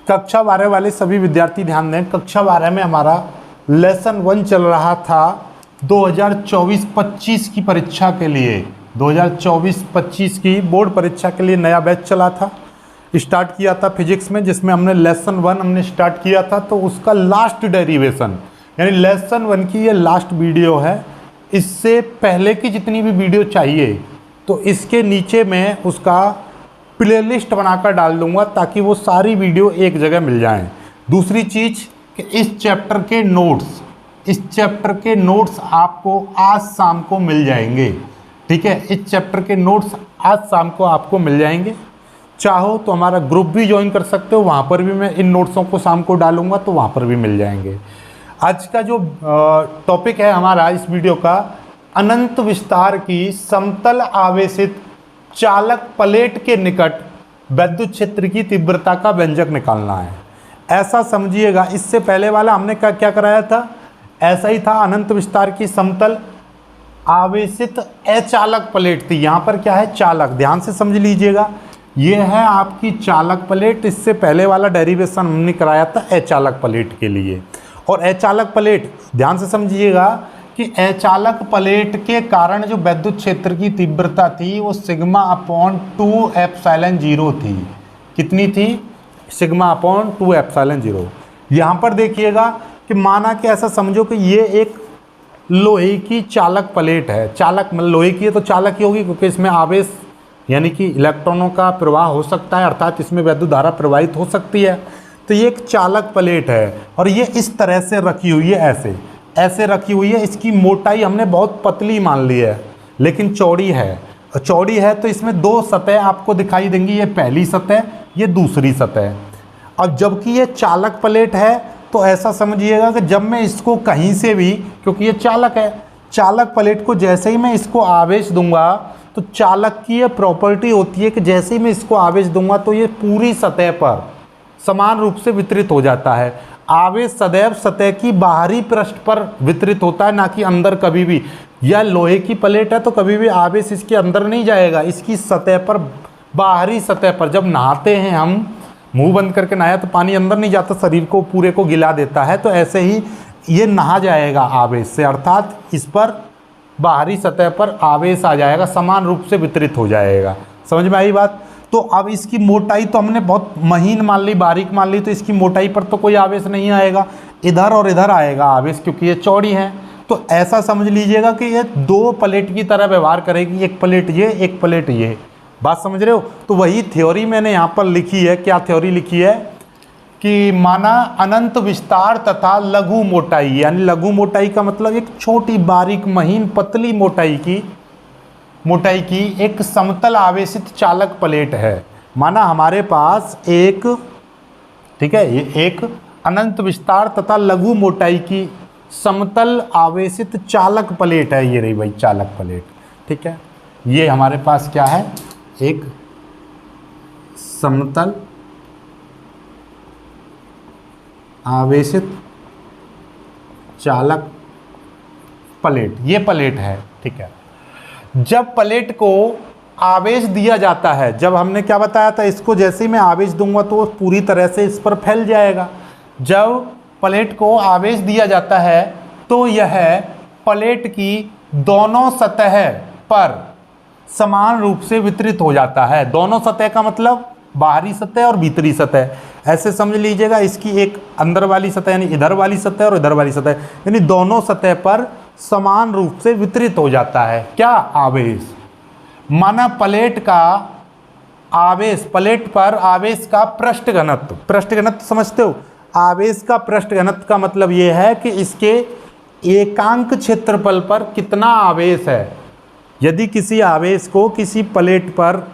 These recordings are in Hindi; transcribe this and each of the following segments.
कक्षा 12 वाले सभी विद्यार्थी ध्यान दें, कक्षा 12 में हमारा लेसन 1 चल रहा था 2024-25 की परीक्षा के लिए। 2024-25 की बोर्ड परीक्षा के लिए नया बैच चला था, स्टार्ट किया था फिजिक्स में, जिसमें हमने लेसन 1 हमने स्टार्ट किया था। तो उसका लास्ट डेरिवेशन यानी लेसन 1 की ये लास्ट वीडियो है। इससे पहले की जितनी भी वीडियो चाहिए तो इसके नीचे मैं उसका प्लेलिस्ट बनाकर डाल दूंगा ताकि वो सारी वीडियो एक जगह मिल जाएं। दूसरी चीज़ कि इस चैप्टर के नोट्स आपको आज शाम को मिल जाएंगे। ठीक है, इस चैप्टर के नोट्स आज शाम को आपको मिल जाएंगे। चाहो तो हमारा ग्रुप भी ज्वाइन कर सकते हो, वहाँ पर भी मैं इन नोट्सों को शाम को डालूंगा तो वहाँ पर भी मिल जाएंगे। आज का जो टॉपिक है हमारा इस वीडियो का, अनंत विस्तार की समतल आवेशित चालक प्लेट के निकट विद्युत क्षेत्र की तीव्रता का व्यंजक निकालना है। ऐसा समझिएगा, इससे पहले वाला हमने क्या कराया था, ऐसा ही था। अनंत विस्तार की समतल आवेशित अचालक प्लेट थी। यहाँ पर क्या है, चालक। ध्यान से समझ लीजिएगा, ये है आपकी चालक प्लेट। इससे पहले वाला डेरिवेशन हमने कराया था अचालक प्लेट के लिए। और अचालक प्लेट ध्यान से समझिएगा कि अचालक प्लेट के कारण जो विद्युत क्षेत्र की तीव्रता थी वो सिग्मा अपॉन 2 एप्सिलॉन 0 थी। कितनी थी? Sigma upon 2 epsilon 0। यहाँ पर देखिएगा कि माना कि ऐसा समझो कि ये एक लोहे की चालक प्लेट है। चालक मतलब लोहे की है तो चालक ही होगी, क्योंकि इसमें आवेश यानी कि इलेक्ट्रॉनों का प्रवाह हो सकता है, अर्थात इसमें विद्युत धारा प्रवाहित हो सकती है। तो ये एक चालक प्लेट है और ये इस तरह से रखी हुई है, ऐसे रखी हुई है। इसकी मोटाई हमने बहुत पतली मान ली है लेकिन चौड़ी है। तो इसमें दो सतह आपको दिखाई देंगी, ये पहली सतह, ये दूसरी सतह। अब जबकि ये चालक प्लेट है तो ऐसा समझिएगा कि जब मैं इसको कहीं से भी, क्योंकि ये चालक है, चालक प्लेट को जैसे ही मैं इसको आवेश दूंगा तो चालक की ये प्रॉपर्टी होती है कि जैसे ही मैं इसको आवेश दूंगा तो ये पूरी सतह पर समान रूप से वितरित हो जाता है। आवेश सदैव सतह की बाहरी पृष्ठ पर वितरित होता है, ना कि अंदर कभी भी। यह लोहे की प्लेट है तो कभी भी आवेश इसके अंदर नहीं जाएगा, इसकी सतह पर, बाहरी सतह पर। जब नहाते हैं हम, मुंह बंद करके नहाया तो पानी अंदर नहीं जाता, शरीर को पूरे को गिला देता है। तो ऐसे ही ये नहा जाएगा आवेश से, अर्थात इस पर बाहरी सतह पर आवेश आ जाएगा, समान रूप से वितरित हो जाएगा। समझ में आई बात? तो अब इसकी मोटाई तो हमने बहुत महीन मान ली, बारीक मान ली, तो इसकी मोटाई पर तो कोई आवेश नहीं आएगा, इधर और इधर आएगा आवेश, क्योंकि ये चौड़ी है। तो ऐसा समझ लीजिएगा कि ये दो प्लेट की तरह व्यवहार करेगी, एक प्लेट ये, एक प्लेट ये। बात समझ रहे हो? तो वही थ्योरी मैंने यहाँ पर लिखी है। क्या थ्योरी लिखी है कि माना अनंत विस्तार तथा लघु मोटाई, यानी लघु मोटाई का मतलब एक छोटी बारीक महीन पतली मोटाई की एक समतल आवेशित चालक प्लेट है। माना हमारे पास एक, ठीक है, ये एक अनंत विस्तार तथा लघु मोटाई की समतल आवेशित चालक प्लेट है। ये रही भाई चालक प्लेट। ठीक है, ये हमारे पास क्या है, एक समतल आवेशित चालक प्लेट, ये प्लेट है। ठीक है, जब प्लेट को आवेश दिया जाता है, जब हमने क्या बताया था, इसको जैसे ही मैं आवेश दूंगा तो वो पूरी तरह से इस पर फैल जाएगा। जब प्लेट को आवेश दिया जाता है तो यह प्लेट की दोनों सतह पर समान रूप से वितरित हो जाता है। दोनों सतह का मतलब बाहरी सतह और भीतरी सतह। ऐसे समझ लीजिएगा, इसकी एक अंदर वाली सतह यानी इधर वाली सतह और इधर वाली सतह, यानी दोनों सतह पर समान रूप से वितरित हो जाता है क्या, आवेश। माना प्लेट का आवेश, प्लेट पर आवेश का पृष्ठ घनत्व समझते हो? आवेश का पृष्ठ घनत्व का मतलब यह है कि इसके एकांक क्षेत्रफल पर कितना आवेश है। यदि किसी आवेश को किसी प्लेट पर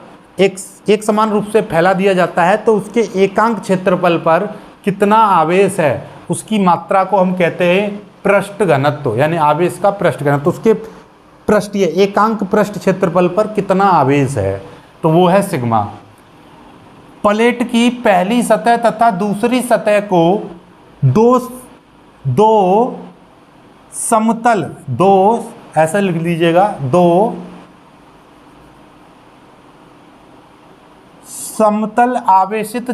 एक समान रूप से फैला दिया जाता है तो उसके एकांक क्षेत्रफल पर कितना आवेश है, उसकी मात्रा को हम कहते हैं पृष्ठ घनत्व, यानी आवेश का पृष्ठ घनत्व। उसके पृष्ठ, ये एकांक पृष्ठ क्षेत्रफल पर कितना आवेश है, तो वो है सिग्मा। प्लेट की पहली सतह तथा दूसरी सतह को दो समतल, ऐसा लिख लीजिएगा, दो समतल आवेशित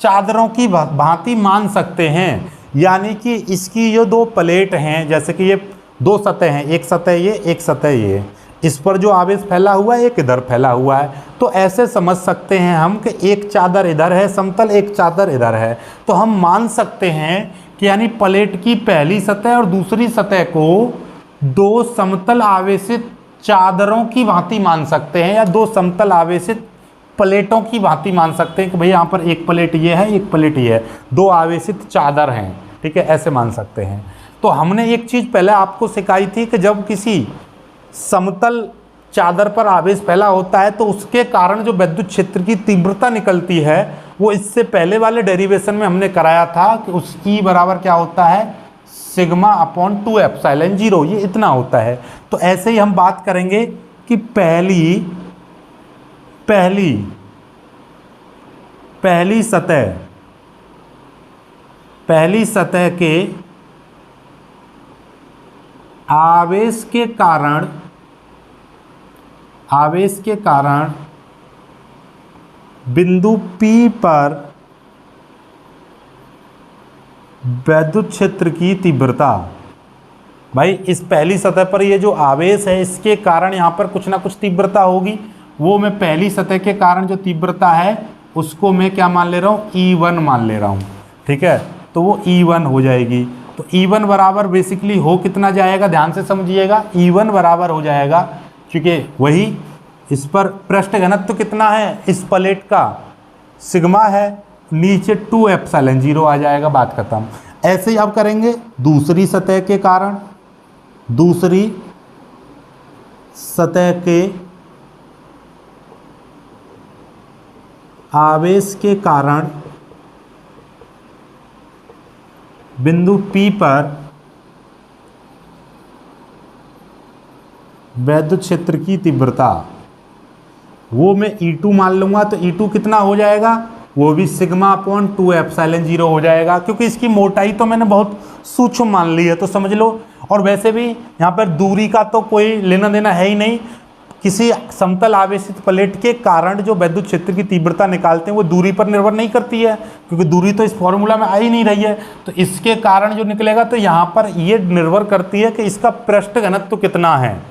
चादरों की भांति मान सकते हैं। यानी कि इसकी जो दो प्लेट हैं, जैसे कि ये दो सतह हैं, एक सतह ये, एक सतह ये, इस पर जो आवेश फैला हुआ है एक इधर फैला हुआ है, तो ऐसे समझ सकते हैं हम कि एक चादर इधर है समतल, एक चादर इधर है। तो हम मान सकते हैं कि यानी प्लेट की पहली सतह और दूसरी सतह को दो समतल आवेशित चादरों की भांति मान सकते हैं, या दो समतल आवेशित प्लेटों की भांति मान सकते हैं कि भाई यहाँ पर एक प्लेट ये है, एक प्लेट ये है, दो आवेशित चादर हैं, ठीक है, ऐसे मान सकते हैं। तो हमने एक चीज़ पहले आपको सिखाई थी कि जब किसी समतल चादर पर आवेश फैला होता है तो उसके कारण जो विद्युत क्षेत्र की तीव्रता निकलती है वो इससे पहले वाले डेरिवेशन में हमने कराया था कि उस E बराबर क्या होता है, सिग्मा अपॉन 2 एप्सिलॉन 0, ये इतना होता है। तो ऐसे ही हम बात करेंगे कि पहली सतह के आवेश के कारण बिंदु P पर विद्युत क्षेत्र की तीव्रता। भाई इस पहली सतह पर ये जो आवेश है इसके कारण यहाँ पर कुछ ना कुछ तीव्रता होगी, वो मैं पहली सतह के कारण जो तीव्रता है उसको मैं क्या मान ले रहा हूँ, E1 मान ले रहा हूँ, ठीक है। तो वो E1 हो जाएगी। तो E1 बराबर बेसिकली हो कितना जाएगा, ध्यान से समझिएगा, E1 बराबर हो जाएगा, क्योंकि वही इस पर पृष्ठ घनत्व कितना है, इस प्लेट का सिग्मा है, नीचे 2 एप्सिलॉन 0 आ जाएगा, बात खत्म। ऐसे ही अब करेंगे दूसरी सतह के कारण, दूसरी सतह के आवेश के कारण बिंदु P पर विद्युत क्षेत्र की तीव्रता, वो मैं E2 मान लूँगा। तो E2 कितना हो जाएगा, वो भी सिग्मा अपॉन 2 एप्सिलॉन 0 हो जाएगा, क्योंकि इसकी मोटाई तो मैंने बहुत सूक्ष्म मान ली है, तो समझ लो। और वैसे भी यहाँ पर दूरी का तो कोई लेना देना है ही नहीं, किसी समतल आवेशित प्लेट के कारण जो विद्युत क्षेत्र की तीव्रता निकालते हैं वो दूरी पर निर्भर नहीं करती है, क्योंकि दूरी तो इस फॉर्मूला में आ ही नहीं रही है। तो इसके कारण जो निकलेगा तो यहाँ पर ये निर्भर करती है कि इसका पृष्ठ घनत्व कितना है,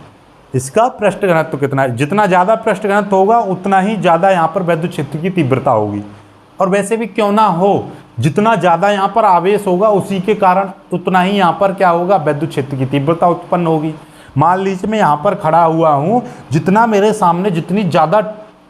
इसका पृष्ठ घनत्व कितना है। जितना ज़्यादा पृष्ठ घनत्व होगा उतना ही ज़्यादा यहाँ पर विद्युत क्षेत्र की तीव्रता होगी। और वैसे भी क्यों ना हो, जितना ज़्यादा यहाँ पर आवेश होगा उसी के कारण उतना ही यहाँ पर क्या होगा, विद्युत क्षेत्र की तीव्रता उत्पन्न होगी। मान लीजिए मैं यहाँ पर खड़ा हुआ हूँ, जितना मेरे सामने जितनी ज़्यादा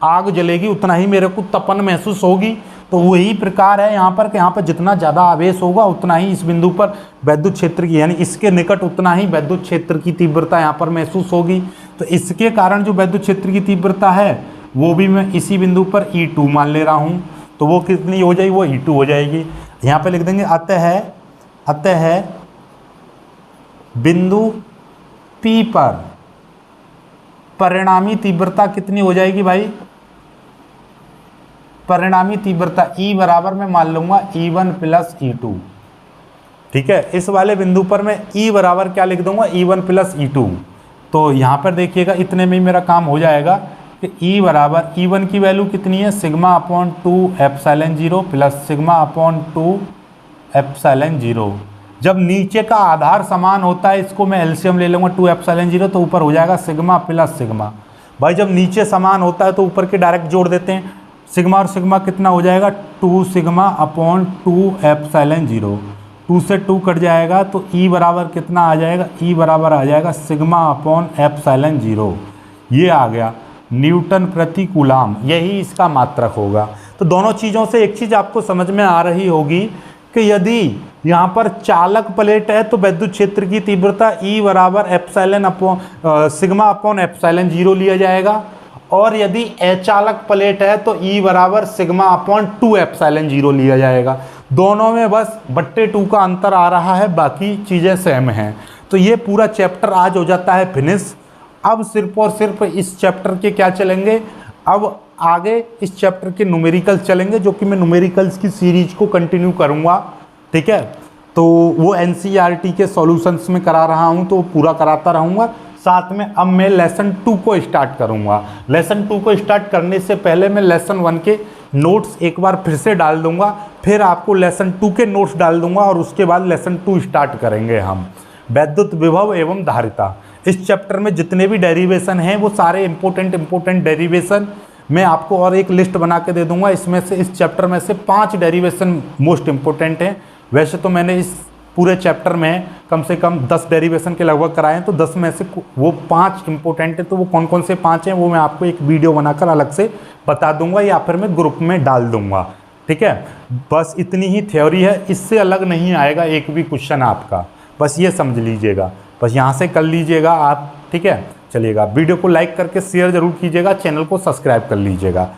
आग जलेगी उतना ही मेरे को तपन महसूस होगी। तो वही प्रकार है यहाँ पर कि यहाँ पर जितना ज़्यादा आवेश होगा उतना ही इस बिंदु पर विद्युत क्षेत्र की, यानी इसके निकट उतना ही विद्युत क्षेत्र की तीव्रता यहाँ पर महसूस होगी। तो इसके कारण जो विद्युत क्षेत्र की तीव्रता है वो भी मैं इसी बिंदु पर E2 मान ले रहा हूँ। तो वो कितनी हो जाएगी, वो E2 हो जाएगी। यहाँ पे लिख देंगे अतः बिंदु P पर परिणामी तीव्रता कितनी हो जाएगी भाई, परिणामी तीव्रता E बराबर मैं मान लूंगा E1 प्लस E2, ठीक है। इस वाले बिंदु पर मैं E बराबर क्या लिख दूंगा, E1 प्लस E2। तो यहाँ पर देखिएगा इतने में ही मेरा काम हो जाएगा कि E बराबर E1 की वैल्यू कितनी है, sigma upon 2 epsilon 0 plus sigma upon 2 epsilon 0। जब नीचे का आधार समान होता है, इसको मैं एलसीएम ले लूँगा 2 एप्सिलॉन 0, तो ऊपर हो जाएगा सिग्मा प्लस सिग्मा। भाई जब नीचे समान होता है तो ऊपर के डायरेक्ट जोड़ देते हैं, सिग्मा और सिग्मा कितना हो जाएगा, 2 सिग्मा अपॉन 2 एप्सिलॉन 0। 2 से 2 कट जाएगा तो E बराबर कितना आ जाएगा, E बराबर आ जाएगा सिग्मा अपॉन एप्सिलॉन 0। ये आ गया न्यूटन प्रति कूलाम, यही इसका मात्रक होगा। तो दोनों चीज़ों से एक चीज़ आपको समझ में आ रही होगी कि यदि यहाँ पर चालक प्लेट है तो विद्युत क्षेत्र की तीव्रता E बराबर epsilon upon sigma upon epsilon 0 लिया जाएगा, और यदि अचालक प्लेट है तो E बराबर सिग्मा अपॉन 2 एप्सिलॉन 0 लिया जाएगा। दोनों में बस बट्टे 2 का अंतर आ रहा है, बाकी चीज़ें सेम हैं। तो ये पूरा चैप्टर आज हो जाता है फिनिश। अब सिर्फ और सिर्फ इस चैप्टर के क्या चलेंगे, अब आगे इस चैप्टर के न्यूमेरिकल्स चलेंगे, जो कि मैं न्यूमेरिकल्स की सीरीज को कंटिन्यू करूँगा, ठीक है। तो वो NCERT के सॉल्यूशंस में करा रहा हूँ तो पूरा कराता रहूँगा। साथ में अब मैं लेसन 2 को स्टार्ट करूँगा। लेसन 2 को स्टार्ट करने से पहले मैं लेसन 1 के नोट्स एक बार फिर से डाल दूंगा, फिर आपको लेसन 2 के नोट्स डाल दूंगा और उसके बाद लेसन 2 स्टार्ट करेंगे हम, वैद्युत विभव एवं धारिता। इस चैप्टर में जितने भी डेरिवेशन हैं वो सारे इंपॉर्टेंट डेरिवेशन मैं आपको और एक लिस्ट बना के दे दूंगा। इसमें से इस चैप्टर में से 5 डेरिवेशन मोस्ट इंपॉर्टेंट हैं। वैसे तो मैंने इस पूरे चैप्टर में कम से कम 10 डेरिवेशन के लगभग कराए हैं, तो 10 में से वो 5 इंपॉर्टेंट है। तो वो कौन कौन से 5 हैं वो मैं आपको एक वीडियो बनाकर अलग से बता दूंगा या फिर मैं ग्रुप में डाल दूंगा। ठीक है, बस इतनी ही थ्योरी है, इससे अलग नहीं आएगा एक भी क्वेश्चन आपका, बस ये समझ लीजिएगा, बस यहाँ से कर लीजिएगा आप। ठीक है, चलिएगा, वीडियो को लाइक करके शेयर जरूर कीजिएगा, चैनल को सब्सक्राइब कर लीजिएगा।